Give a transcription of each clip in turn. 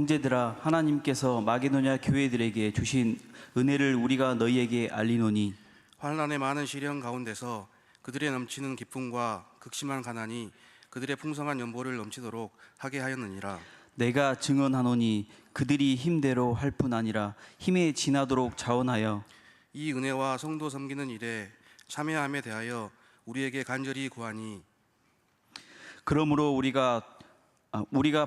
형제들아, 하나님께서 마게도냐 교회들에게 주신 은혜를 우리가 너희에게 알리노니 환난의 많은 시련 가운데서 그들의 넘치는 기쁨과 극심한 가난이 그들의 풍성한 연보를 넘치도록 하게 하였느니라. 내가 증언하노니 그들이 힘대로 할 뿐 아니라 힘에 지나도록 자원하여 이 은혜와 성도 섬기는 일에 참여함에 대하여 우리에게 간절히 구하니 그러므로 우리가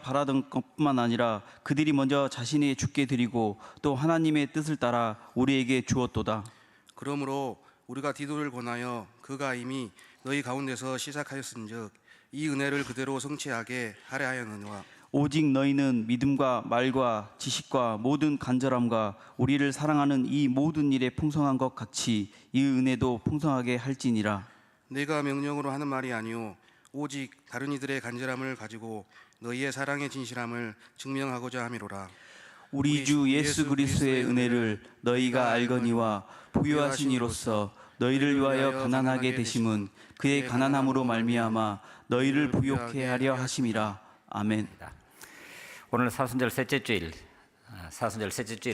바라던 것뿐만 아니라 그들이 먼저 자신이 주께 드리고 또 하나님의 뜻을 따라 우리에게 주었도다. 그러므로 우리가 디도를 권하여 그가 이미 너희 가운데서 시작하였은즉 이 은혜를 그대로 성취하게 하려 하였느니라. 오직 너희는 믿음과 말과 지식과 모든 간절함과 우리를 사랑하는 이 모든 일에 풍성한 것 같이 이 은혜도 풍성하게 할지니라. 내가 명령으로 하는 말이 아니오 오직 다른 이들의 간절함을 가지고 너희의 사랑의 진실함을 증명하고자 함이로라. 우리 주 예수 그리스도의 은혜를 너희가 알거니와 부유하신 이로써 너희를 위하여 가난하게 되심은 그의 가난함으로 말미암아 너희를 부욕해 하려 하심이라. 아멘. 오늘 사순절 셋째 주일을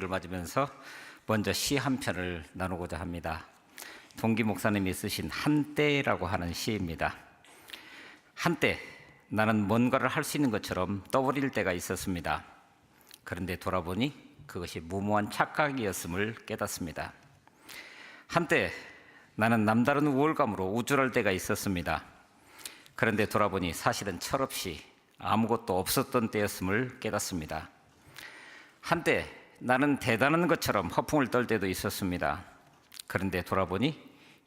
맞으면서 먼저 시 한 편을 나누고자 합니다. 동기 목사님이 쓰신 한때라고 하는 시입니다. 한때 나는 뭔가를 할 수 있는 것처럼 떠버릴 때가 있었습니다. 그런데 돌아보니 그것이 무모한 착각이었음을 깨닫습니다. 한때 나는 남다른 우월감으로 우쭐할 때가 있었습니다. 그런데 돌아보니 사실은 철없이 아무것도 없었던 때였음을 깨닫습니다. 한때 나는 대단한 것처럼 허풍을 떨 때도 있었습니다. 그런데 돌아보니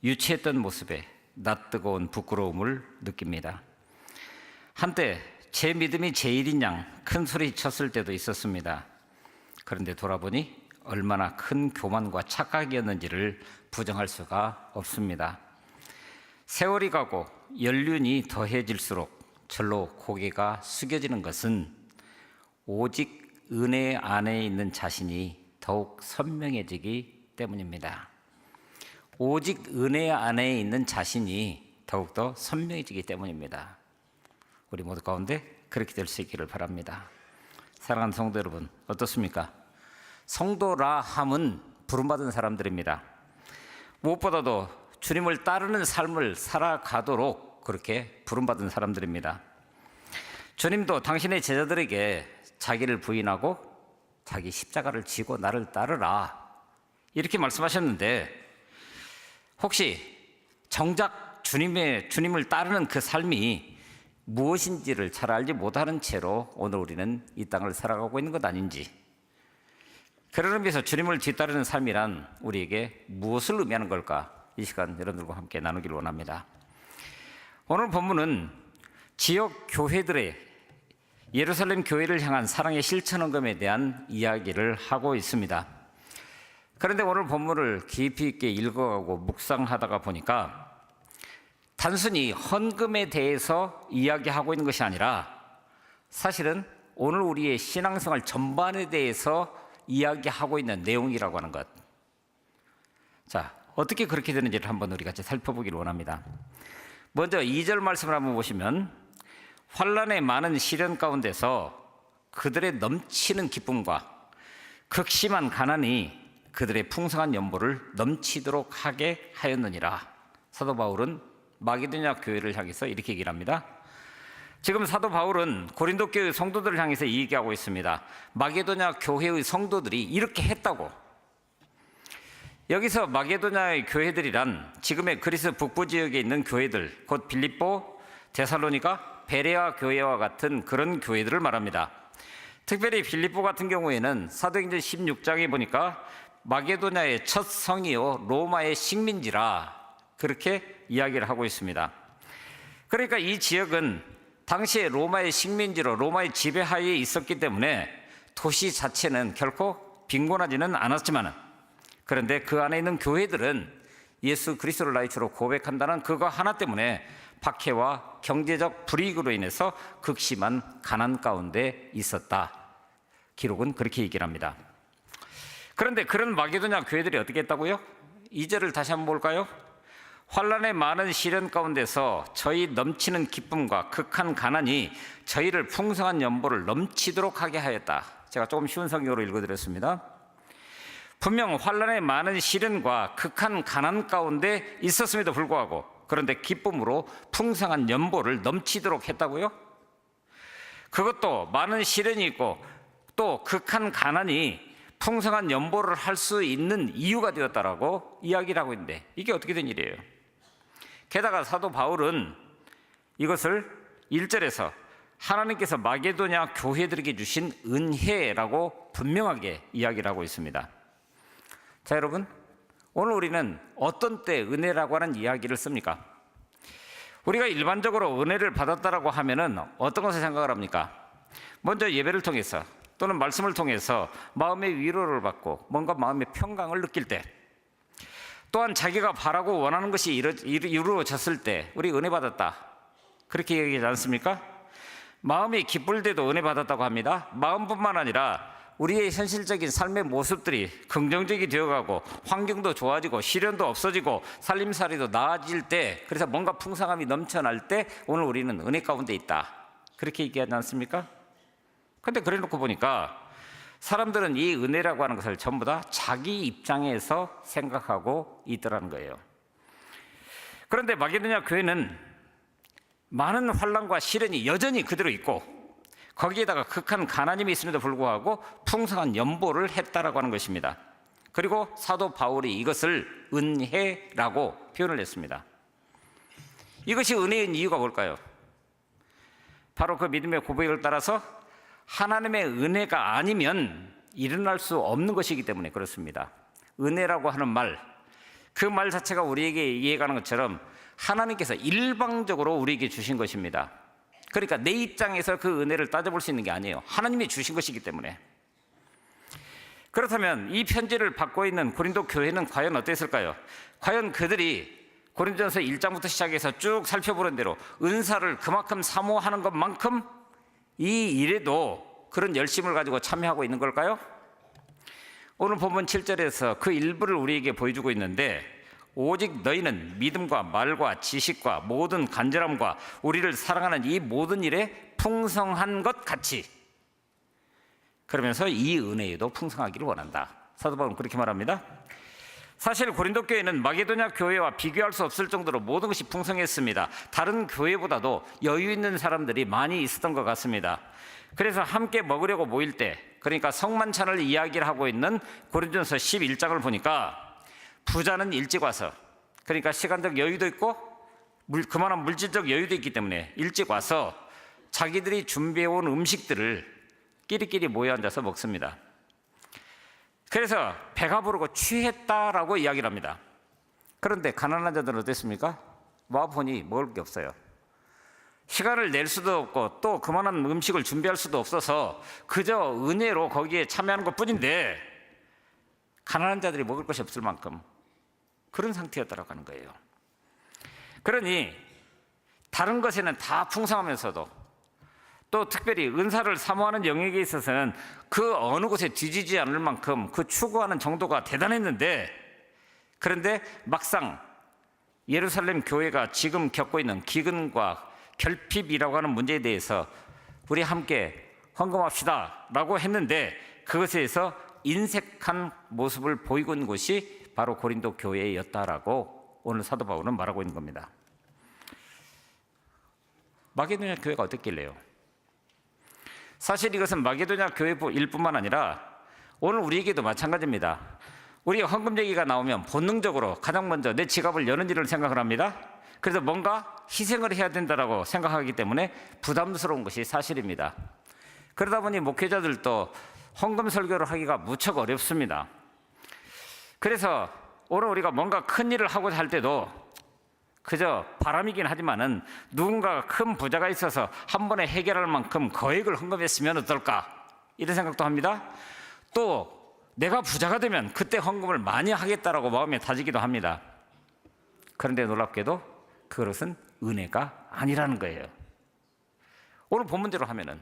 유치했던 모습에 낯뜨거운 부끄러움을 느낍니다. 한때 제 믿음이 제일인 양 큰 소리 쳤을 때도 있었습니다. 그런데 돌아보니 얼마나 큰 교만과 착각이었는지를 부정할 수가 없습니다. 세월이 가고 연륜이 더해질수록 절로 고개가 숙여지는 것은 오직 은혜 안에 있는 자신이 더욱 선명해지기 때문입니다. 오직 은혜 안에 있는 자신이 더욱더 선명해지기 때문입니다. 우리 모두 가운데 그렇게 될 수 있기를 바랍니다. 사랑하는 성도 여러분, 어떻습니까? 성도라 함은 부름받은 사람들입니다. 무엇보다도 주님을 따르는 삶을 살아가도록 그렇게 부름받은 사람들입니다. 주님도 당신의 제자들에게 자기를 부인하고 자기 십자가를 지고 나를 따르라 이렇게 말씀하셨는데, 혹시 정작 주님을 따르는 그 삶이 무엇인지를 잘 알지 못하는 채로 오늘 우리는 이 땅을 살아가고 있는 것 아닌지, 그런 의미에서 주님을 뒤따르는 삶이란 우리에게 무엇을 의미하는 걸까? 이 시간 여러분들과 함께 나누기를 원합니다. 오늘 본문은 지역 교회들의 예루살렘 교회를 향한 사랑의 실천 헌금에 대한 이야기를 하고 있습니다. 그런데 오늘 본문을 깊이 있게 읽어가고 묵상하다가 보니까 단순히 헌금에 대해서 이야기하고 있는 것이 아니라 사실은 오늘 우리의 신앙생활 전반에 대해서 이야기하고 있는 내용이라고 하는 것. 자, 어떻게 그렇게 되는지를 한번 우리 같이 살펴보기를 원합니다. 먼저 2절 말씀을 한번 보시면, 환난의 많은 시련 가운데서 그들의 넘치는 기쁨과 극심한 가난이 그들의 풍성한 연보를 넘치도록 하게 하였느니라. 사도 바울은 마게도냐 교회를 향해서 이렇게 얘기를 합니다. 지금 사도 바울은 고린도 교회 성도들을 향해서 이 얘기하고 있습니다. 마게도냐 교회의 성도들이 이렇게 했다고. 여기서 마게도냐의 교회들이란 지금의 그리스 북부 지역에 있는 교회들, 곧 빌립보, 데살로니가, 베레아 교회와 같은 그런 교회들을 말합니다. 특별히 빌립보 같은 경우에는 사도행전 16장에 보니까 마게도냐의 첫 성이요 로마의 식민지라 그렇게 이야기를 하고 있습니다. 그러니까 이 지역은 당시에 로마의 식민지로 로마의 지배하에 있었기 때문에 도시 자체는 결코 빈곤하지는 않았지만, 그런데 그 안에 있는 교회들은 예수 그리스도를 나의 주로 고백한다는 그거 하나 때문에 박해와 경제적 불이익으로 인해서 극심한 가난 가운데 있었다. 기록은 그렇게 얘기를 합니다. 그런데 그런 마게도냐 교회들이 어떻게 했다고요? 2절을 다시 한번 볼까요? 환난의 많은 시련 가운데서 저희 넘치는 기쁨과 극한 가난이 저희를 풍성한 연보를 넘치도록 하게 하였다. 제가 조금 쉬운 성경으로 읽어드렸습니다. 분명 환난의 많은 시련과 극한 가난 가운데 있었음에도 불구하고 그런데 기쁨으로 풍성한 연보를 넘치도록 했다고요? 그것도 많은 시련이 있고 또 극한 가난이 풍성한 연보를 할 수 있는 이유가 되었다라고 이야기를 하고 있는데 이게 어떻게 된 일이에요? 게다가 사도 바울은 이것을 1절에서 하나님께서 마게도냐 교회들에게 주신 은혜라고 분명하게 이야기를 하고 있습니다. 자, 여러분, 오늘 우리는 어떤 때 은혜라고 하는 이야기를 씁니까? 우리가 일반적으로 은혜를 받았다라고 하면은 어떤 것을 생각을 합니까? 먼저 예배를 통해서 또는 말씀을 통해서 마음의 위로를 받고 뭔가 마음의 평강을 느낄 때, 또한 자기가 바라고 원하는 것이 이루어졌을 때 우리 은혜 받았다, 그렇게 얘기하지 않습니까? 마음이 기쁠 때도 은혜 받았다고 합니다. 마음뿐만 아니라 우리의 현실적인 삶의 모습들이 긍정적이 되어가고 환경도 좋아지고 시련도 없어지고 살림살이도 나아질 때, 그래서 뭔가 풍성함이 넘쳐날 때 오늘 우리는 은혜 가운데 있다, 그렇게 얘기하지 않습니까? 근데 그래 놓고 보니까 사람들은 이 은혜라고 하는 것을 전부 다 자기 입장에서 생각하고 있더라는 거예요. 그런데 마게도냐 교회는 많은 환난과 시련이 여전히 그대로 있고 거기에다가 극한 가난임이 있음에도 불구하고 풍성한 연보를 했다라고 하는 것입니다. 그리고 사도 바울이 이것을 은혜라고 표현을 했습니다. 이것이 은혜인 이유가 뭘까요? 바로 그 믿음의 고백을 따라서 하나님의 은혜가 아니면 일어날 수 없는 것이기 때문에 그렇습니다. 은혜라고 하는 말, 그 말 자체가 우리에게 이해가는 것처럼 하나님께서 일방적으로 우리에게 주신 것입니다. 그러니까 내 입장에서 그 은혜를 따져볼 수 있는 게 아니에요. 하나님이 주신 것이기 때문에. 그렇다면 이 편지를 받고 있는 고린도 교회는 과연 어땠을까요? 과연 그들이 고린도전서 1장부터 시작해서 쭉 살펴보는 대로 은사를 그만큼 사모하는 것만큼 이 일에도 그런 열심을 가지고 참여하고 있는 걸까요? 오늘 본문 7절에서 그 일부를 우리에게 보여주고 있는데, 오직 너희는 믿음과 말과 지식과 모든 간절함과 우리를 사랑하는 이 모든 일에 풍성한 것 같이, 그러면서 이 은혜에도 풍성하기를 원한다. 사도 바울은 그렇게 말합니다. 사실 고린도 교회는 마게도냐 교회와 비교할 수 없을 정도로 모든 것이 풍성했습니다. 다른 교회보다도 여유 있는 사람들이 많이 있었던 것 같습니다. 그래서 함께 먹으려고 모일 때, 그러니까 성만찬을 이야기를 하고 있는 고린도전서 11장을 보니까 부자는 일찍 와서, 그러니까 시간적 여유도 있고 그만한 물질적 여유도 있기 때문에 일찍 와서 자기들이 준비해온 음식들을 끼리끼리 모여 앉아서 먹습니다. 그래서 배가 부르고 취했다라고 이야기를 합니다. 그런데 가난한 자들은 어땠습니까? 와보니 먹을 게 없어요. 시간을 낼 수도 없고 또 그만한 음식을 준비할 수도 없어서 그저 은혜로 거기에 참여하는 것뿐인데 가난한 자들이 먹을 것이 없을 만큼 그런 상태였다라고 하는 거예요. 그러니 다른 것에는 다 풍성하면서도 또 특별히 은사를 사모하는 영역에 있어서는 그 어느 곳에 뒤지지 않을 만큼 그 추구하는 정도가 대단했는데, 그런데 막상 예루살렘 교회가 지금 겪고 있는 기근과 결핍이라고 하는 문제에 대해서 우리 함께 헌금합시다 라고 했는데 그것에 대해서 인색한 모습을 보이고 있는 곳이 바로 고린도 교회였다라고 오늘 사도 바울은 말하고 있는 겁니다. 마게도냐 교회가 어땠길래요? 사실 이것은 마게도냐 교회일 뿐만 아니라 오늘 우리에게도 마찬가지입니다. 우리가 헌금 얘기가 나오면 본능적으로 가장 먼저 내 지갑을 여는 일을 생각을 합니다. 그래서 뭔가 희생을 해야 된다고 생각하기 때문에 부담스러운 것이 사실입니다. 그러다 보니 목회자들도 헌금 설교를 하기가 무척 어렵습니다. 그래서 오늘 우리가 뭔가 큰 일을 하고자 할 때도 그저 바람이긴 하지만은 누군가가 큰 부자가 있어서 한 번에 해결할 만큼 거액을 헌금했으면 어떨까, 이런 생각도 합니다. 또 내가 부자가 되면 그때 헌금을 많이 하겠다라고 마음에 다지기도 합니다. 그런데 놀랍게도 그것은 은혜가 아니라는 거예요. 오늘 본문대로 하면은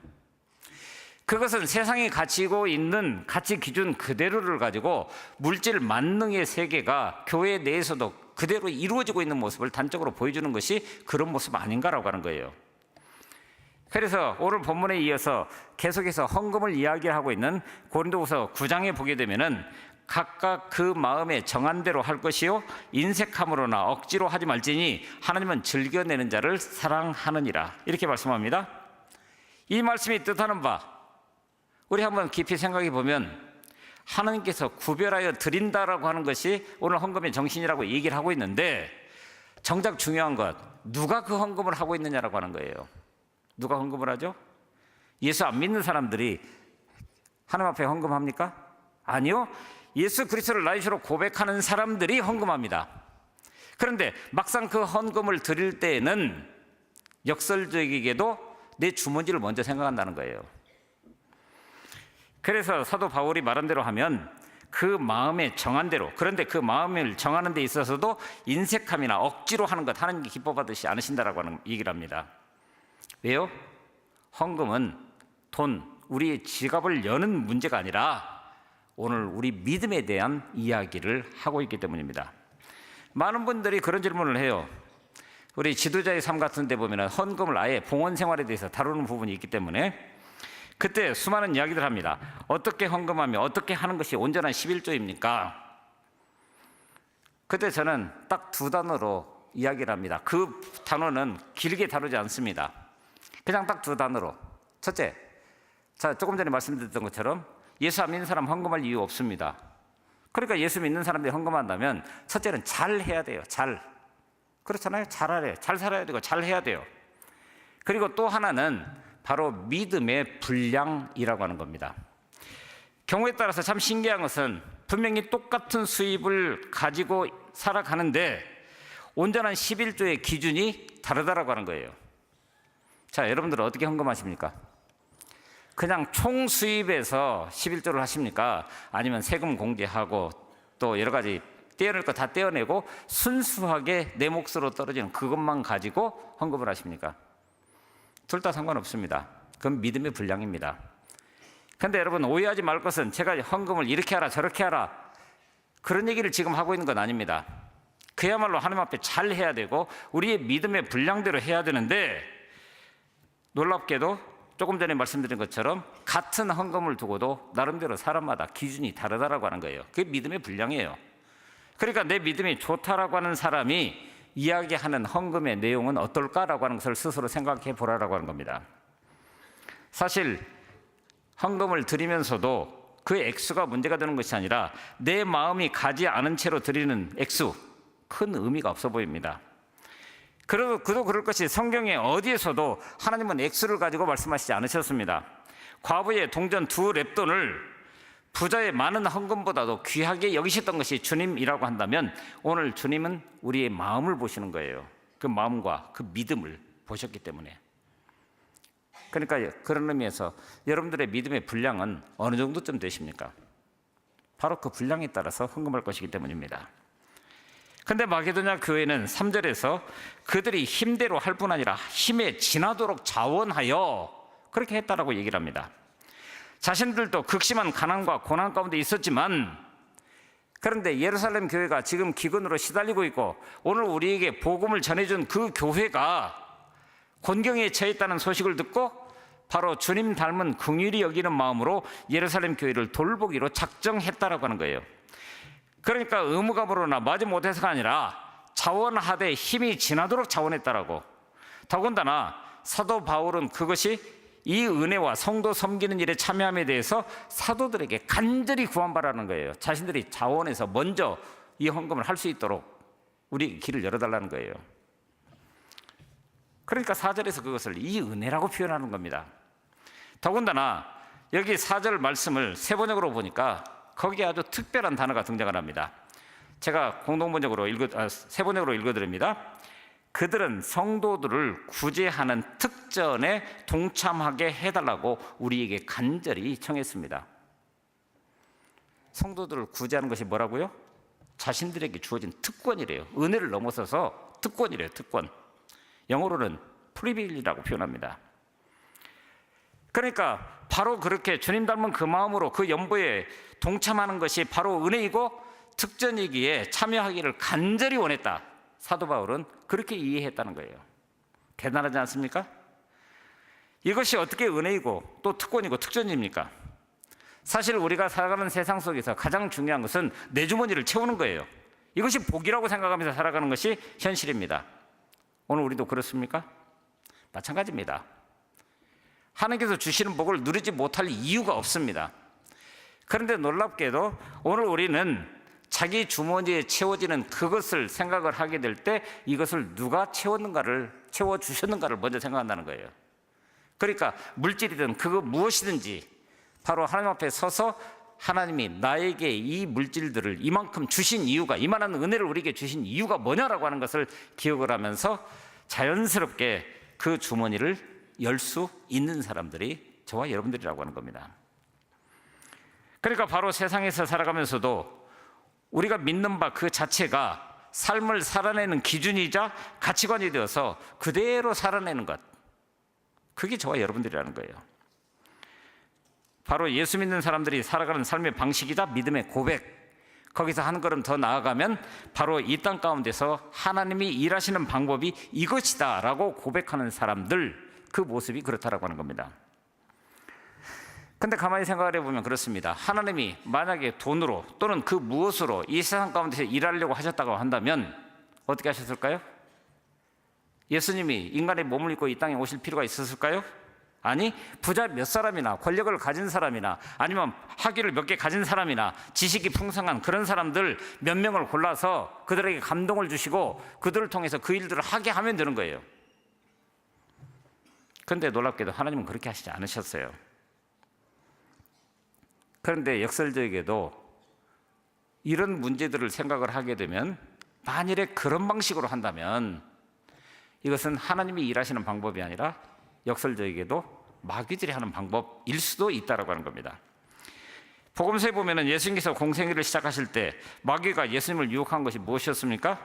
그것은 세상이 가지고 있는 가치 기준 그대로를 가지고 물질 만능의 세계가 교회 내에서도 그대로 이루어지고 있는 모습을 단적으로 보여주는 것이 그런 모습 아닌가라고 하는 거예요. 그래서 오늘 본문에 이어서 계속해서 헌금을 이야기하고 있는 고린도후서 9장에 보게 되면은 각각 그 마음에 정한 대로 할 것이요 인색함으로나 억지로 하지 말지니 하나님은 즐겨내는 자를 사랑하느니라, 이렇게 말씀합니다. 이 말씀이 뜻하는 바, 우리 한번 깊이 생각해 보면 하나님께서 구별하여 드린다라고 하는 것이 오늘 헌금의 정신이라고 얘기를 하고 있는데, 정작 중요한 것, 누가 그 헌금을 하고 있느냐라고 하는 거예요. 누가 헌금을 하죠? 예수 안 믿는 사람들이 하나님 앞에 헌금합니까? 아니요. 예수 그리스도를 나이시로 고백하는 사람들이 헌금합니다. 그런데 막상 그 헌금을 드릴 때에는 역설적이게도 내 주머니를 먼저 생각한다는 거예요. 그래서 사도 바울이 말한 대로 하면 그 마음에 정한 대로, 그런데 그 마음을 정하는 데 있어서도 인색함이나 억지로 하는 것 하나님께 기뻐받으시지 않으신다라고 하는 얘기를 합니다. 왜요? 헌금은 돈, 우리의 지갑을 여는 문제가 아니라 오늘 우리 믿음에 대한 이야기를 하고 있기 때문입니다. 많은 분들이 그런 질문을 해요. 우리 지도자의 삶 같은 데 보면 헌금을 아예 봉헌 생활에 대해서 다루는 부분이 있기 때문에 그때 수많은 이야기를 합니다. 어떻게 헌금하며 어떻게 하는 것이 온전한 11조입니까? 그때 저는 딱 2단어로 이야기를 합니다. 그 단어는 길게 다루지 않습니다. 그냥 딱 2단어로. 첫째, 자, 조금 전에 말씀드렸던 것처럼 예수 안 믿는 사람 헌금할 이유 없습니다. 그러니까 예수 믿는 사람들이 헌금한다면 첫째는 잘 해야 돼요. 잘. 그렇잖아요. 잘하래. 잘 살아야 되고 잘 해야 돼요. 그리고 또 하나는 바로 믿음의 분량이라고 하는 겁니다. 경우에 따라서 참 신기한 것은 분명히 똑같은 수입을 가지고 살아가는데 온전한 11조의 기준이 다르다라고 하는 거예요. 자, 여러분들은 어떻게 헌금하십니까? 그냥 총 수입에서 11조를 하십니까? 아니면 세금 공제하고 또 여러 가지 떼어낼 거 다 떼어내고 순수하게 내 몫으로 떨어지는 그것만 가지고 헌금을 하십니까? 둘 다 상관없습니다. 그건 믿음의 분량입니다. 그런데 여러분 오해하지 말 것은 제가 헌금을 이렇게 하라 저렇게 하라 그런 얘기를 지금 하고 있는 건 아닙니다. 그야말로 하나님 앞에 잘 해야 되고 우리의 믿음의 분량대로 해야 되는데, 놀랍게도 조금 전에 말씀드린 것처럼 같은 헌금을 두고도 나름대로 사람마다 기준이 다르다라고 하는 거예요. 그게 믿음의 분량이에요. 그러니까 내 믿음이 좋다라고 하는 사람이 이야기하는 헌금의 내용은 어떨까라고 하는 것을 스스로 생각해 보라라고 하는 겁니다. 사실 헌금을 드리면서도 그 액수가 문제가 되는 것이 아니라 내 마음이 가지 않은 채로 드리는 액수, 큰 의미가 없어 보입니다. 그도 그럴 것이 성경에 어디에서도 하나님은 액수를 가지고 말씀하시지 않으셨습니다. 과부의 동전 2렙돈을 부자의 많은 헌금보다도 귀하게 여기셨던 것이 주님이라고 한다면 오늘 주님은 우리의 마음을 보시는 거예요. 그 마음과 그 믿음을 보셨기 때문에. 그러니까 그런 의미에서 여러분들의 믿음의 분량은 어느 정도쯤 되십니까? 바로 그 분량에 따라서 헌금할 것이기 때문입니다. 근데 마게도냐 교회는 3절에서 그들이 힘대로 할 뿐 아니라 힘에 지나도록 자원하여 그렇게 했다라고 얘기를 합니다. 자신들도 극심한 가난과 고난 가운데 있었지만, 그런데 예루살렘 교회가 지금 기근으로 시달리고 있고 오늘 우리에게 복음을 전해준 그 교회가 곤경에 처했다는 소식을 듣고 바로 주님 닮은 긍휼히 여기는 마음으로 예루살렘 교회를 돌보기로 작정했다라고 하는 거예요. 그러니까 의무감으로나 마지못해서가 아니라 자원하되 힘이 지나도록 자원했다라고. 더군다나 사도 바울은 그것이 이 은혜와 성도 섬기는 일에 참여함에 대해서 사도들에게 간절히 구한바라는 거예요. 자신들이 자원해서 먼저 이 헌금을 할 수 있도록 우리 길을 열어달라는 거예요. 그러니까 4절에서 그것을 이 은혜라고 표현하는 겁니다. 더군다나 여기 4절 말씀을 세번역으로 보니까 거기에 아주 특별한 단어가 등장을 합니다. 제가 공동번역으로 세번역으로 읽어드립니다. 그들은 성도들을 구제하는 특전에 동참하게 해달라고 우리에게 간절히 청했습니다. 성도들을 구제하는 것이 뭐라고요? 자신들에게 주어진 특권이래요. 은혜를 넘어서서 특권이래요. 특권. 영어로는 프리빌리라고 표현합니다. 그러니까 바로 그렇게 주님 닮은 그 마음으로 그 연보에 동참하는 것이 바로 은혜이고 특전이기에 참여하기를 간절히 원했다. 사도 바울은 그렇게 이해했다는 거예요. 대단하지 않습니까? 이것이 어떻게 은혜이고 또 특권이고 특전입니까? 사실 우리가 살아가는 세상 속에서 가장 중요한 것은 내 주머니를 채우는 거예요. 이것이 복이라고 생각하면서 살아가는 것이 현실입니다. 오늘 우리도 그렇습니까? 마찬가지입니다. 하나님께서 주시는 복을 누리지 못할 이유가 없습니다. 그런데 놀랍게도 오늘 우리는 자기 주머니에 채워지는 그것을 생각을 하게 될 때 이것을 누가 채워주셨는가를 먼저 생각한다는 거예요. 그러니까 물질이든 그거 무엇이든지 바로 하나님 앞에 서서 하나님이 나에게 이 물질들을 이만큼 주신 이유가, 이만한 은혜를 우리에게 주신 이유가 뭐냐라고 하는 것을 기억을 하면서 자연스럽게 그 주머니를 열 수 있는 사람들이 저와 여러분들이라고 하는 겁니다. 그러니까 바로 세상에서 살아가면서도 우리가 믿는 바 그 자체가 삶을 살아내는 기준이자 가치관이 되어서 그대로 살아내는 것, 그게 저와 여러분들이라는 거예요. 바로 예수 믿는 사람들이 살아가는 삶의 방식이자 믿음의 고백, 거기서 한 걸음 더 나아가면 바로 이 땅 가운데서 하나님이 일하시는 방법이 이것이다 라고 고백하는 사람들, 그 모습이 그렇다라고 하는 겁니다. 근데 가만히 생각을 해보면 그렇습니다. 하나님이 만약에 돈으로 또는 그 무엇으로 이 세상 가운데서 일하려고 하셨다고 한다면 어떻게 하셨을까요? 예수님이 인간의 몸을 입고 이 땅에 오실 필요가 있었을까요? 아니, 부자 몇 사람이나 권력을 가진 사람이나 아니면 학위를 몇 개 가진 사람이나 지식이 풍성한 그런 사람들 몇 명을 골라서 그들에게 감동을 주시고 그들을 통해서 그 일들을 하게 하면 되는 거예요. 그런데 놀랍게도 하나님은 그렇게 하시지 않으셨어요. 그런데 역설적에도 이런 문제들을 생각을 하게 되면 만일에 그런 방식으로 한다면 이것은 하나님이 일하시는 방법이 아니라 역설적에도 마귀들이 하는 방법일 수도 있다라고 하는 겁니다. 복음서에 보면은 예수님께서 공생애를 시작하실 때 마귀가 예수님을 유혹한 것이 무엇이었습니까?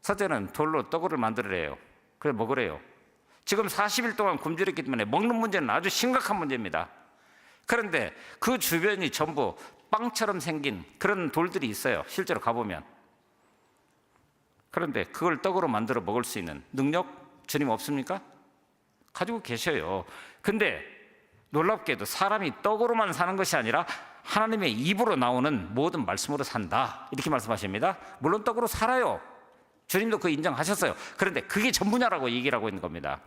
첫째는 돌로 떡을 만들으래요. 그래 먹으래요. 지금 40일 동안 굶주렸기 때문에 먹는 문제는 아주 심각한 문제입니다. 그런데 그 주변이 전부 빵처럼 생긴 그런 돌들이 있어요. 실제로 가보면. 그런데 그걸 떡으로 만들어 먹을 수 있는 능력 주님 없습니까? 가지고 계셔요. 근데 놀랍게도 사람이 떡으로만 사는 것이 아니라 하나님의 입으로 나오는 모든 말씀으로 산다, 이렇게 말씀하십니다. 물론 떡으로 살아요. 주님도 그 인정하셨어요. 그런데 그게 전부냐라고 얘기를 하고 있는 겁니다.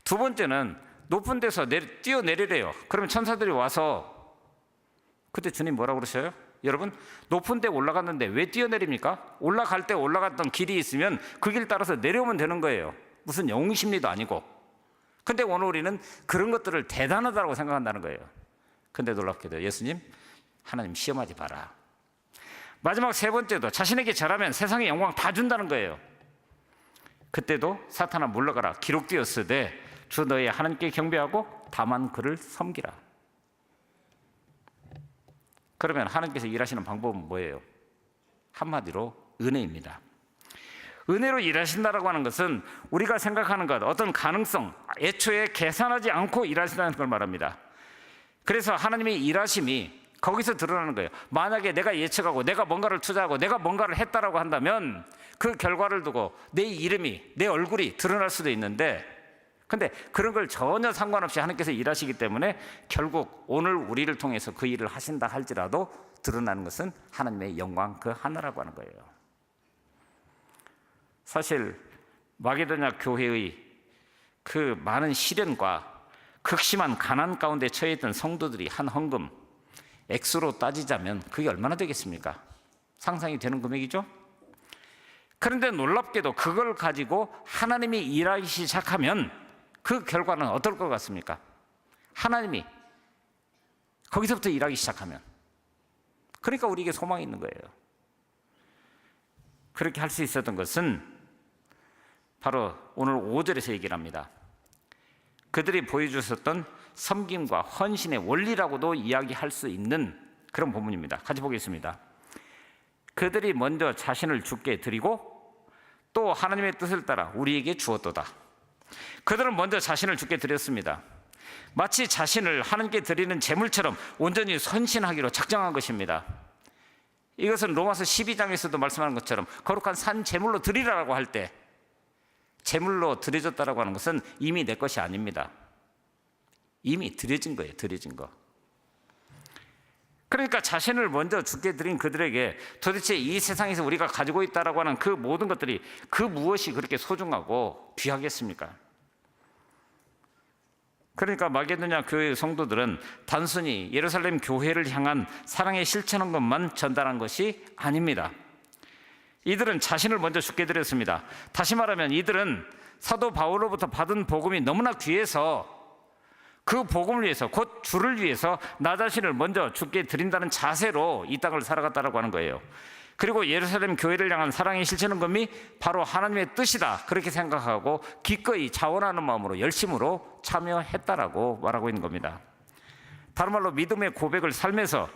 두 번째는 높은 데서 뛰어내리래요. 그러면 천사들이 와서, 그때 주님 뭐라고 그러셔요? 여러분, 높은 데 올라갔는데 왜 뛰어내립니까? 올라갈 때 올라갔던 길이 있으면 그 길 따라서 내려오면 되는 거예요. 무슨 영웅심리도 아니고. 근데 오늘 우리는 그런 것들을 대단하다고 생각한다는 거예요. 근데 놀랍게도 예수님, 하나님 시험하지 마라. 마지막 세 번째도 자신에게 잘하면 세상의 영광 다 준다는 거예요. 그때도 사탄아 물러가라, 기록되었으되 주 너희 하나님께 경배하고 다만 그를 섬기라. 그러면 하나님께서 일하시는 방법은 뭐예요? 한마디로 은혜입니다. 은혜로 일하신다라고 하는 것은 우리가 생각하는 것, 어떤 가능성, 애초에 계산하지 않고 일하신다는 걸 말합니다. 그래서 하나님의 일하심이 거기서 드러나는 거예요. 만약에 내가 예측하고 내가 뭔가를 투자하고 내가 뭔가를 했다라고 한다면 그 결과를 두고 내 이름이, 내 얼굴이 드러날 수도 있는데, 근데 그런 걸 전혀 상관없이 하나님께서 일하시기 때문에 결국 오늘 우리를 통해서 그 일을 하신다 할지라도 드러나는 것은 하나님의 영광 그 하나라고 하는 거예요. 사실 마게도냐 교회의 그 많은 시련과 극심한 가난 가운데 처해 있던 성도들이 한 헌금, 액수로 따지자면 그게 얼마나 되겠습니까? 상상이 되는 금액이죠? 그런데 놀랍게도 그걸 가지고 하나님이 일하기 시작하면 그 결과는 어떨 것 같습니까? 하나님이 거기서부터 일하기 시작하면, 그러니까 우리에게 소망이 있는 거예요. 그렇게 할 수 있었던 것은 바로 오늘 5절에서 얘기를 합니다. 그들이 보여주셨던 섬김과 헌신의 원리라고도 이야기할 수 있는 그런 본문입니다. 같이 보겠습니다. 그들이 먼저 자신을 주께 드리고 또 하나님의 뜻을 따라 우리에게 주었도다. 그들은 먼저 자신을 주께 드렸습니다. 마치 자신을 하나님께 드리는 제물처럼 온전히 헌신하기로 작정한 것입니다. 이것은 로마서 12장에서도 말씀하는 것처럼 거룩한 산 제물로 드리라고 할 때 제물로 드려졌다라고 하는 것은 이미 내 것이 아닙니다. 이미 드려진 거예요. 드려진 거. 그러니까 자신을 먼저 주께 드린 그들에게 도대체 이 세상에서 우리가 가지고 있다라고 하는 그 모든 것들이 그 무엇이 그렇게 소중하고 귀하겠습니까? 그러니까 마게도냐 교회 성도들은 단순히 예루살렘 교회를 향한 사랑의 실천한 것만 전달한 것이 아닙니다. 이들은 자신을 먼저 주께 드렸습니다. 다시 말하면 이들은 사도 바울로부터 받은 복음이 너무나 귀해서 그 복음을 위해서, 곧 주를 위해서 나 자신을 먼저 주께 드린다는 자세로 이 땅을 살아갔다라고 하는 거예요. 그리고 예루살렘 교회를 향한 사랑의 실천한 것이 바로 하나님의 뜻이다, 그렇게 생각하고 기꺼이 자원하는 마음으로 열심으로 참여했다라고 말하고 있는 겁니다. 다른 말로 믿음의 고백을 살면서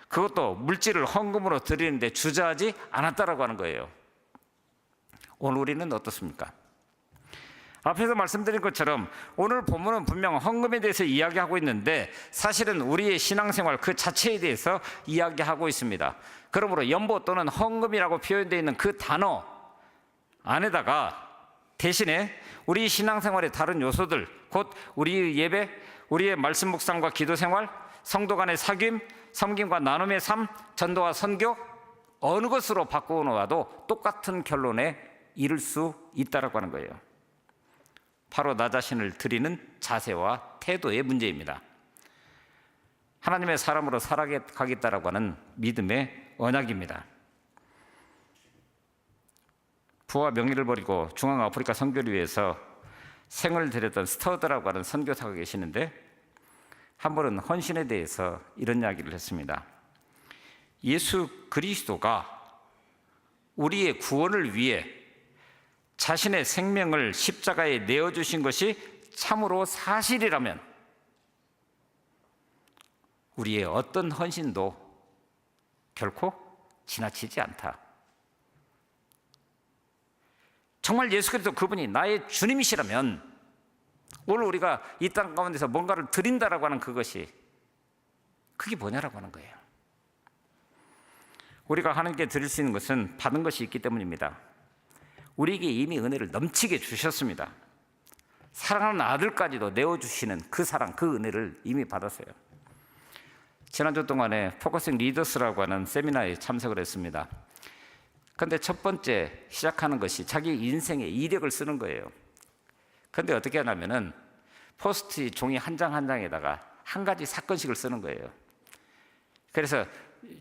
그것도 물질을 헌금으로 드리는데 주저하지 않았다라고 하는 거예요. 오늘 우리는 어떻습니까? 앞에서 말씀드린 것처럼 오늘 본문은 분명 헌금에 대해서 이야기하고 있는데 사실은 우리의 신앙생활 그 자체에 대해서 이야기하고 있습니다. 그러므로 연보 또는 헌금이라고 표현되어 있는 그 단어 안에다가 대신에 우리 신앙생활의 다른 요소들, 곧 우리의 예배, 우리의 말씀 묵상과 기도생활, 성도 간의 사귐, 섬김과 나눔의 삶, 전도와 선교, 어느 것으로 바꾸어 놓아도 똑같은 결론에 이를 수 있다라고 하는 거예요. 바로 나 자신을 드리는 자세와 태도의 문제입니다. 하나님의 사람으로 살아가겠다라고 하는 믿음의 언약입니다. 부와 명예를 버리고 중앙아프리카 선교를 위해서 생을 들였던 스터드라고 하는 선교사가 계시는데 한 번은 헌신에 대해서 이런 이야기를 했습니다. 예수 그리스도가 우리의 구원을 위해 자신의 생명을 십자가에 내어주신 것이 참으로 사실이라면 우리의 어떤 헌신도 결코 지나치지 않다. 정말 예수 그리스도 그분이 나의 주님이시라면 오늘 우리가 이 땅 가운데서 뭔가를 드린다라고 하는 그것이 그게 뭐냐라고 하는 거예요. 우리가 하나님께 드릴 수 있는 것은 받은 것이 있기 때문입니다. 우리에게 이미 은혜를 넘치게 주셨습니다. 사랑하는 아들까지도 내어주시는 그 사랑, 그 은혜를 이미 받았어요. 지난주 동안에 포커싱 리더스라고 하는 세미나에 참석을 했습니다. 그런데 첫 번째 시작하는 것이 자기 인생의 이력을 쓰는 거예요. 그런데 어떻게 하냐면은 포스트잇 종이 한 장 한 장에다가 한 가지 사건씩을 쓰는 거예요. 그래서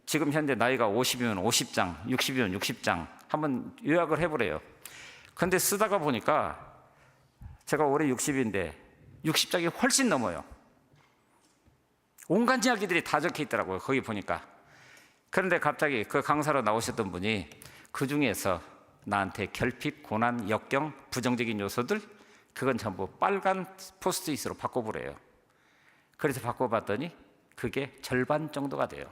지금 현재 나이가 50이면 50장, 60이면 60장 한번 요약을 해보래요. 그런데 쓰다가 보니까 제가 올해 60인데 60장이 훨씬 넘어요. 온갖 이야기들이 다 적혀 있더라고요. 거기 보니까. 그런데 갑자기 그 강사로 나오셨던 분이 그 중에서 나한테 결핍, 고난, 역경, 부정적인 요소들 그건 전부 빨간 포스트잇으로 바꿔보래요. 그래서 바꿔봤더니 그게 절반 정도가 돼요.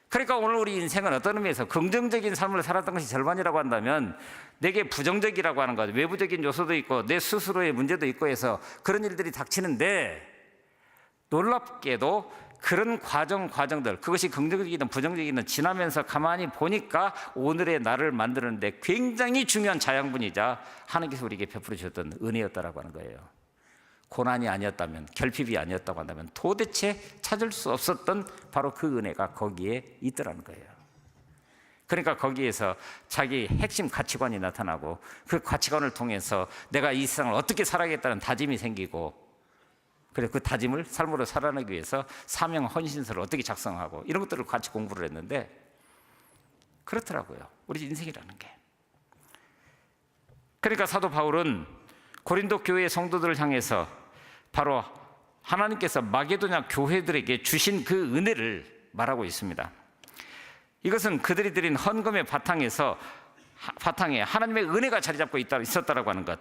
그러니까 오늘 우리 인생은 어떤 의미에서 긍정적인 삶을 살았던 것이 절반이라고 한다면 내게 부정적이라고 하는 것, 외부적인 요소도 있고 내 스스로의 문제도 있고 해서 그런 일들이 닥치는데 놀랍게도 그런 과정들 그것이 긍정적이든 부정적이든 지나면서 가만히 보니까 오늘의 나를 만드는데 굉장히 중요한 자양분이자 하나님께서 우리에게 베풀어 주셨던 은혜였다라고 하는 거예요. 고난이 아니었다면, 결핍이 아니었다고 한다면 도대체 찾을 수 없었던 바로 그 은혜가 거기에 있더라는 거예요. 그러니까 거기에서 자기 핵심 가치관이 나타나고 그 가치관을 통해서 내가 이 세상을 어떻게 살아야겠다는 다짐이 생기고 그래서 그 다짐을 삶으로 살아내기 위해서 사명 헌신서를 어떻게 작성하고 이런 것들을 같이 공부를 했는데 그렇더라고요. 우리 인생이라는 게. 그러니까 사도 바울은 고린도 교회의 성도들을 향해서 바로 하나님께서 마게도냐 교회들에게 주신 그 은혜를 말하고 있습니다. 이것은 그들이 드린 헌금의 바탕에 하나님의 은혜가 자리 잡고 있었다라고 하는 것.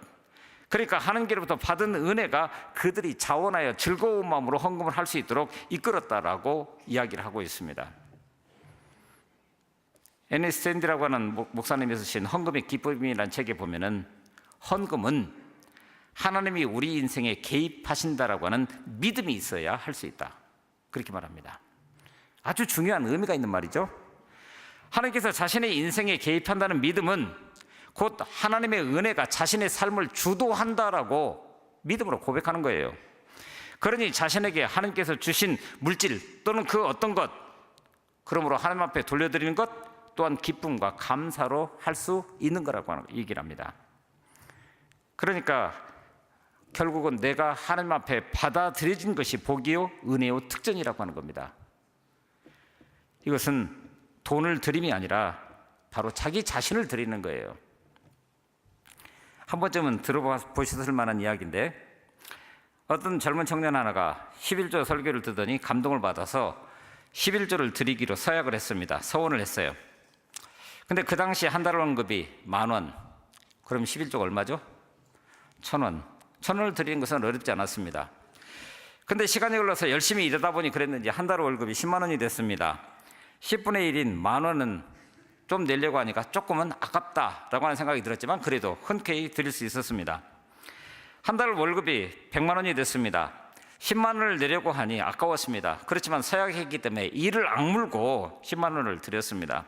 그러니까 하나님께로부터 받은 은혜가 그들이 자원하여 즐거운 마음으로 헌금을 할 수 있도록 이끌었다라고 이야기를 하고 있습니다. N.S. 스탠디라고 하는 목사님이 쓰신 헌금의 기쁨이라는 책에 보면은 헌금은 하나님이 우리 인생에 개입하신다라고 하는 믿음이 있어야 할 수 있다. 그렇게 말합니다. 아주 중요한 의미가 있는 말이죠. 하나님께서 자신의 인생에 개입한다는 믿음은 곧 하나님의 은혜가 자신의 삶을 주도한다라고 믿음으로 고백하는 거예요. 그러니 자신에게 하나님께서 주신 물질 또는 그 어떤 것, 그러므로 하나님 앞에 돌려드리는 것 또한 기쁨과 감사로 할 수 있는 거라고 얘기를 합니다. 그러니까 결국은 내가 하나님 앞에 받아들여진 것이 복이요 은혜요 특전이라고 하는 겁니다. 이것은 돈을 드림이 아니라 바로 자기 자신을 드리는 거예요. 한 번쯤은 들어보셨을 만한 이야기인데, 어떤 젊은 청년 하나가 11조 설교를 듣더니 감동을 받아서 11조를 드리기로 서약을 했습니다. 서원을 했어요. 근데 그 당시 한 달 월급이 10,000원. 그럼 11조가 얼마죠? 1,000원. 1,000원을 드리는 것은 어렵지 않았습니다. 근데 시간이 흘러서 열심히 일하다 보니 그랬는지 한 달 월급이 10만 원이 됐습니다. 10분의 1인 10,000원은 좀 내려고 하니까 조금은 아깝다라고 하는 생각이 들었지만 그래도 흔쾌히 드릴 수 있었습니다. 한 달 월급이 100만 원이 됐습니다. 10만 원을 내려고 하니 아까웠습니다. 그렇지만 서약했기 때문에 이를 악물고 10만 원을 드렸습니다.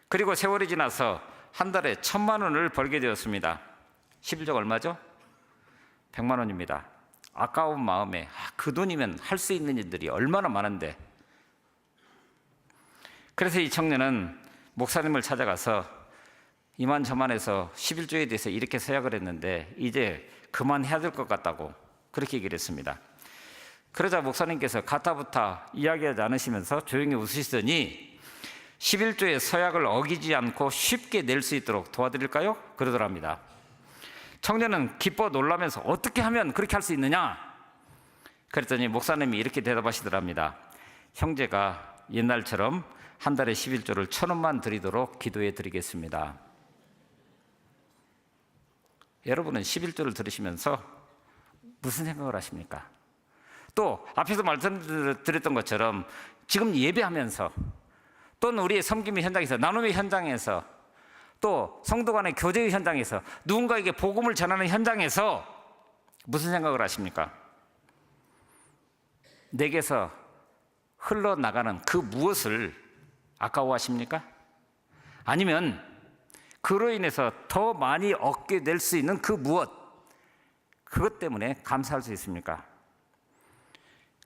그리고 세월이 지나서 한 달에 1,000만 원을 벌게 되었습니다. 11조가 얼마죠? 100만 원입니다. 아까운 마음에 그 돈이면 할 수 있는 일들이 얼마나 많은데. 그래서 이 청년은 목사님을 찾아가서 이만저만해서 11조에 대해서 이렇게 서약을 했는데 이제 그만해야 될 것 같다고 그렇게 얘기를 했습니다. 그러자 목사님께서 가타부타 이야기하지 않으시면서 조용히 웃으시더니 11조의 서약을 어기지 않고 쉽게 낼 수 있도록 도와드릴까요? 그러더랍니다. 청년은 기뻐 놀라면서 어떻게 하면 그렇게 할 수 있느냐? 그랬더니 목사님이 이렇게 대답하시더랍니다. 형제가 옛날처럼 한 달에 11조를 1,000원만 드리도록 기도해 드리겠습니다. 여러분은 11조를 들으시면서 무슨 생각을 하십니까? 또 앞에서 말씀드렸던 것처럼 지금 예배하면서 또는 우리의 섬김의 현장에서 나눔의 현장에서 또 성도 간의 교제의 현장에서 누군가에게 복음을 전하는 현장에서 무슨 생각을 하십니까? 내게서 흘러나가는 그 무엇을 아까워하십니까? 아니면 그로 인해서 더 많이 얻게 될 수 있는 그 무엇, 그것 때문에 감사할 수 있습니까?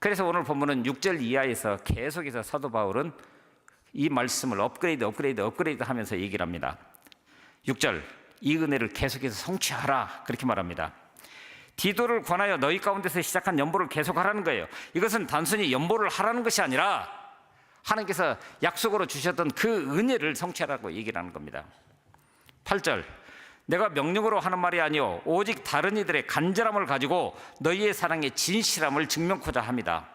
그래서 오늘 본문은 6절 이하에서 계속해서 사도 바울은 이 말씀을 업그레이드 하면서 얘기를 합니다. 6절, 이 은혜를 계속해서 성취하라 그렇게 말합니다. 디도를 권하여 너희 가운데서 시작한 연보를 계속하라는 거예요. 이것은 단순히 연보를 하라는 것이 아니라 하나님께서 약속으로 주셨던 그 은혜를 성취하라고 얘기를 하는 겁니다. 8절, 내가 명령으로 하는 말이 아니요 오직 다른 이들의 간절함을 가지고 너희의 사랑의 진실함을 증명코자 합니다.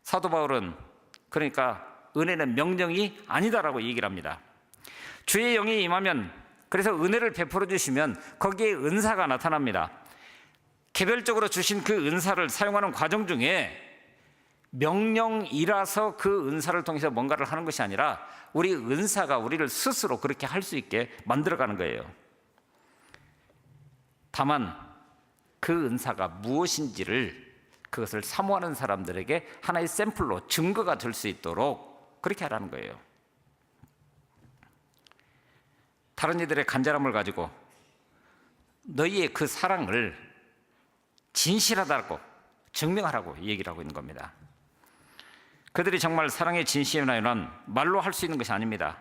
사도 바울은 그러니까 은혜는 명령이 아니다라고 얘기를 합니다. 주의 영이 임하면, 그래서 은혜를 베풀어 주시면 거기에 은사가 나타납니다. 개별적으로 주신 그 은사를 사용하는 과정 중에 명령이라서 그 은사를 통해서 뭔가를 하는 것이 아니라 우리 은사가 우리를 스스로 그렇게 할 수 있게 만들어가는 거예요. 다만 그 은사가 무엇인지를 그것을 사모하는 사람들에게 하나의 샘플로 증거가 될 수 있도록 그렇게 하라는 거예요. 다른 이들의 간절함을 가지고 너희의 그 사랑을 진실하다고 증명하라고 얘기를 하고 있는 겁니다. 그들이 정말 사랑의 진심이라면 말로 할 수 있는 것이 아닙니다.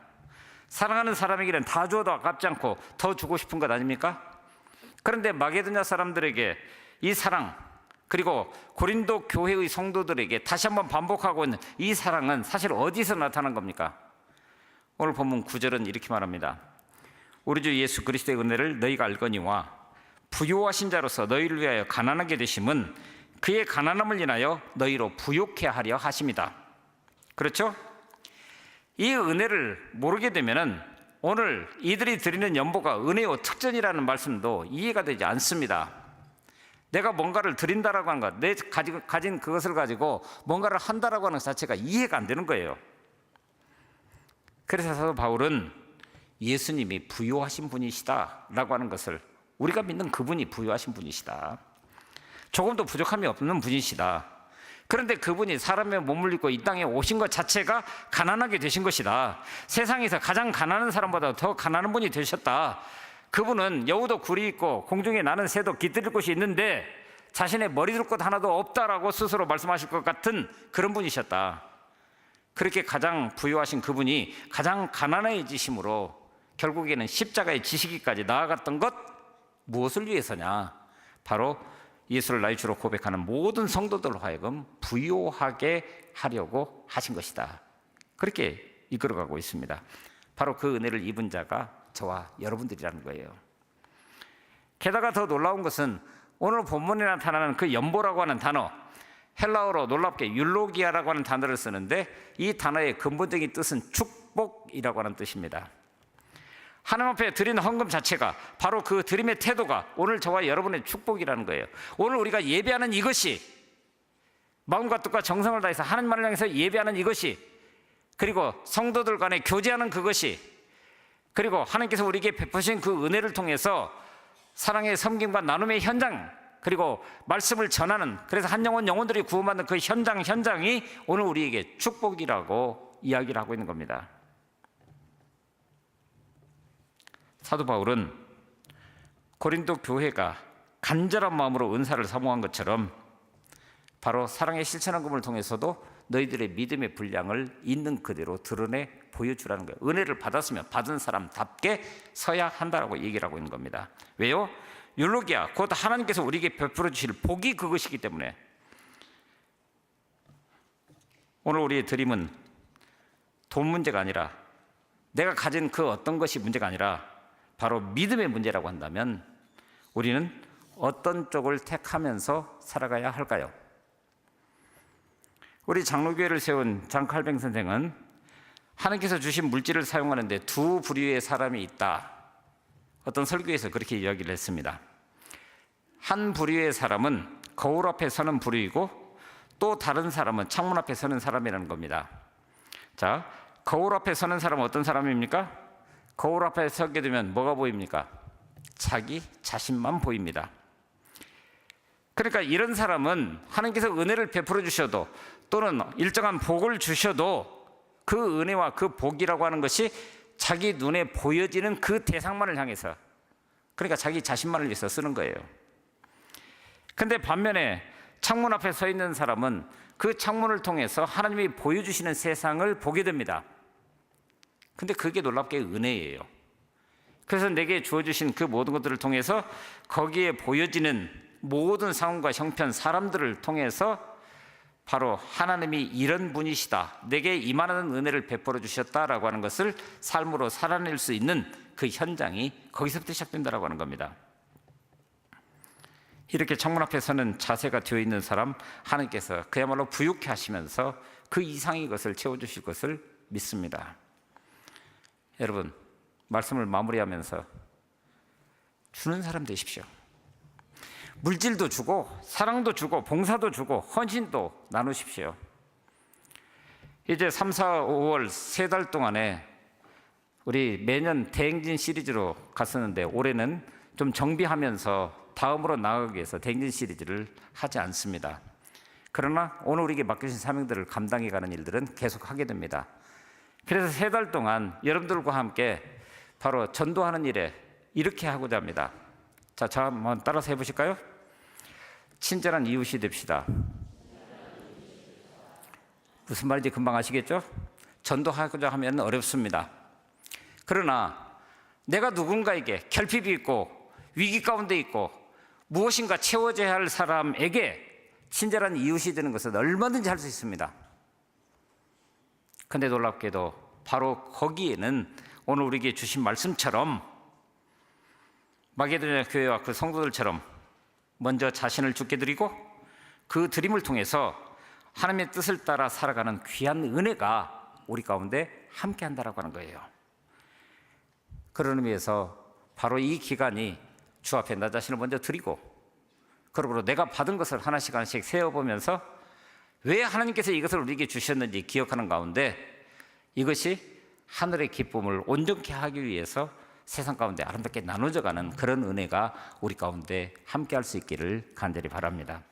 사랑하는 사람에게는 다 주어도 아깝지 않고 더 주고 싶은 것 아닙니까? 그런데 마게도냐 사람들에게 이 사랑, 그리고 고린도 교회의 성도들에게 다시 한번 반복하고 있는 이 사랑은 사실 어디서 나타난 겁니까? 오늘 본문 9절은 이렇게 말합니다. 우리 주 예수 그리스도의 은혜를 너희가 알거니와 부요하신 자로서 너희를 위하여 가난하게 되심은 그의 가난함을 인하여 너희로 부요케 하려 하심이다. 그렇죠? 이 은혜를 모르게 되면은 오늘 이들이 드리는 연보가 은혜요 특전이라는 말씀도 이해가 되지 않습니다. 내가 뭔가를 드린다라고 하는 것, 내 가진 그것을 가지고 뭔가를 한다라고 하는 것 자체가 이해가 안 되는 거예요. 그래서 사도 바울은 예수님이 부요하신 분이시다라고 하는 것을, 우리가 믿는 그분이 부요하신 분이시다, 조금도 부족함이 없는 분이시다, 그런데 그분이 사람의 몸을 입고 이 땅에 오신 것 자체가 가난하게 되신 것이다, 세상에서 가장 가난한 사람보다 더 가난한 분이 되셨다, 그분은 여우도 굴이 있고 공중에 나는 새도 깃들일 곳이 있는데 자신의 머리 둘 것 하나도 없다라고 스스로 말씀하실 것 같은 그런 분이셨다. 그렇게 가장 부유하신 그분이 가장 가난해지심으로 결국에는 십자가의 지시기까지 나아갔던 것, 무엇을 위해서냐? 바로 예수를 나의 주로 고백하는 모든 성도들로 하여금 부유하게 하려고 하신 것이다. 그렇게 이끌어가고 있습니다. 바로 그 은혜를 입은 자가 저와 여러분들이라는 거예요. 게다가 더 놀라운 것은 오늘 본문에 나타나는 그 연보라고 하는 단어, 헬라어로 놀랍게 율로기아라고 하는 단어를 쓰는데 이 단어의 근본적인 뜻은 축복이라고 하는 뜻입니다. 하나님 앞에 드린 헌금 자체가 바로 그 드림의 태도가 오늘 저와 여러분의 축복이라는 거예요. 오늘 우리가 예배하는 이것이, 마음과 뜻과 정성을 다해서 하나님만을 향해서 예배하는 이것이, 그리고 성도들 간에 교제하는 그것이, 그리고 하나님께서 우리에게 베푸신 그 은혜를 통해서 사랑의 섬김과 나눔의 현장, 그리고 말씀을 전하는, 그래서 한 영혼들이 구원받는 그 현장이 오늘 우리에게 축복이라고 이야기를 하고 있는 겁니다. 사도 바울은 고린도 교회가 간절한 마음으로 은사를 사모한 것처럼 바로 사랑의 실천헌금을 통해서도 너희들의 믿음의 분량을 있는 그대로 드러내 보여주라는 거예요. 은혜를 받았으면 받은 사람답게 서야 한다라고 얘기를 하고 있는 겁니다. 왜요? 율로기아, 곧 하나님께서 우리에게 베풀어 주실 복이 그것이기 때문에. 오늘 우리의 드림은 돈 문제가 아니라, 내가 가진 그 어떤 것이 문제가 아니라 바로 믿음의 문제라고 한다면 우리는 어떤 쪽을 택하면서 살아가야 할까요? 우리 장로교회를 세운 장 칼뱅 선생은 하나님께서 주신 물질을 사용하는데 두 부류의 사람이 있다. 어떤 설교에서 그렇게 이야기를 했습니다. 한 부류의 사람은 거울 앞에 서는 부류이고 또 다른 사람은 창문 앞에 서는 사람이라는 겁니다. 자, 거울 앞에 서는 사람은 어떤 사람입니까? 거울 앞에 서게 되면 뭐가 보입니까? 자기 자신만 보입니다. 그러니까 이런 사람은 하나님께서 은혜를 베풀어 주셔도 또는 일정한 복을 주셔도 그 은혜와 그 복이라고 하는 것이 자기 눈에 보여지는 그 대상만을 향해서, 그러니까 자기 자신만을 위해서 쓰는 거예요. 근데 반면에 창문 앞에 서 있는 사람은 그 창문을 통해서 하나님이 보여주시는 세상을 보게 됩니다. 근데 그게 놀랍게 은혜예요. 그래서 내게 주어주신 그 모든 것들을 통해서 거기에 보여지는 모든 상황과 형편, 사람들을 통해서 바로 하나님이 이런 분이시다, 내게 임하는 은혜를 베풀어 주셨다라고 하는 것을 삶으로 살아낼 수 있는 그 현장이 거기서부터 시작된다라고 하는 겁니다. 이렇게 창문 앞에 서는 자세가 되어 있는 사람, 하나님께서 그야말로 부유케 하시면서 그 이상의 것을 채워주실 것을 믿습니다. 여러분, 말씀을 마무리하면서 주는 사람 되십시오. 물질도 주고 사랑도 주고 봉사도 주고 헌신도 나누십시오. 이제 3, 4, 5월 3달 동안에 우리 매년 대행진 시리즈로 갔었는데 올해는 좀 정비하면서 다음으로 나아가기 위해서 대행진 시리즈를 하지 않습니다. 그러나 오늘 우리에게 맡겨진 사명들을 감당해가는 일들은 계속 하게 됩니다. 그래서 3달 동안 여러분들과 함께 바로 전도하는 일에 이렇게 하고자 합니다. 자, 저 한번 따라서 해보실까요? 친절한 이웃이 됩시다. 무슨 말인지 금방 아시겠죠? 전도하고자 하면 어렵습니다. 그러나 내가 누군가에게 결핍이 있고 위기 가운데 있고 무엇인가 채워져야 할 사람에게 친절한 이웃이 되는 것은 얼마든지 할 수 있습니다. 그런데 놀랍게도 바로 거기에는 오늘 우리에게 주신 말씀처럼 마게도냐 교회와 그 성도들처럼 먼저 자신을 주께 드리고 그 드림을 통해서 하나님의 뜻을 따라 살아가는 귀한 은혜가 우리 가운데 함께 한다라고 하는 거예요. 그런 의미에서 바로 이 기간이 주 앞에 나 자신을 먼저 드리고, 그러므로 내가 받은 것을 하나씩 하나씩 세어보면서 왜 하나님께서 이것을 우리에게 주셨는지 기억하는 가운데 이것이 하늘의 기쁨을 온전케 하기 위해서 세상 가운데 아름답게 나눠져가는 그런 은혜가 우리 가운데 함께 할 수 있기를 간절히 바랍니다.